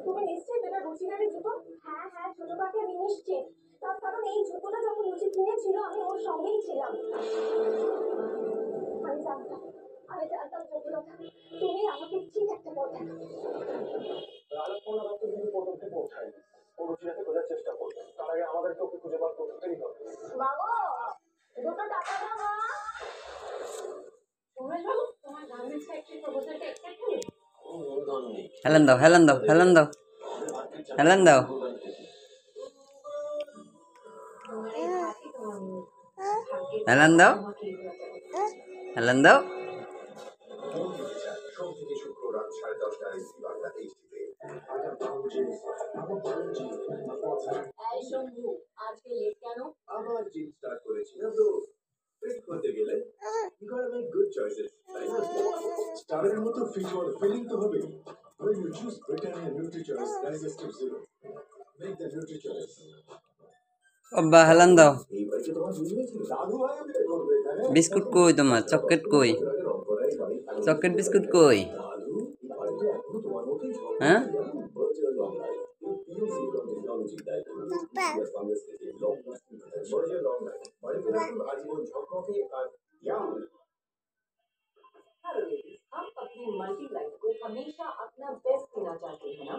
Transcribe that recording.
তুমি নিশ্চিত এটা রুচিকারের জুতো? হ্যাঁ হ্যাঁ ছোট পাখি, আমি নিশ্চিত। তার কারণ এই জুতোটা যখন রুচি কিনেছিল আমি ওর সঙ্গেই ছিলাম। আমি জানতাম জুতোটা তুমি আমাকে ঠিক একটা পথ দেখাবে। আলাপনা রক্ত কিন্তু পর্যন্ত পৌঁছায়নি। ও রুচিরাকে খোঁজার চেষ্টা করবে, তার আগে আমাদেরকে ওকে খুঁজে বার করতেই হবে। বাবা দুটো টাকা দাও মা। সোমেশবাবু, তোমার গার্মেন্টস ফ্যাক্টরি প্রপোজালটা অ্যাকসেপ্ট হলো? হেলান দাও হেলান দাও হেলান দাও হেলান দাও। হেলান দাও হেলান দাও। আজকে লেট কেন? আবার জিম স্টার্ট করেছি না তো, ফিট হতে গেলে you gotta make good choices, তাই না? স্টারের মতো ফিট হওয়ার ফিলিং তো হবে। When you choose Britannia NutriChoice Digestive Zero, make the NutriChoice. বাবা হেলান দাও। এই বাড়িতে তোমার দুনিয়া ছিল, দাদু ভাই বিয়ে করবে এখানে। বিস্কুট কই তোমার? চকলেট কই? চকলেট বিস্কুট কই? দাদু এই বাড়িতে এখনো তোমার মতোই ঝগড়া হ্যাঁ Virtual long life. Zero technology type. Yes, fungus is long lasting. Virtual long life. বাড়িতে রাখুন আজীবন ঝকমকে আর young। हम अपनी मल्टी लाइफ को हमेशा अपना बेस्ट देना चाहते हैं ना।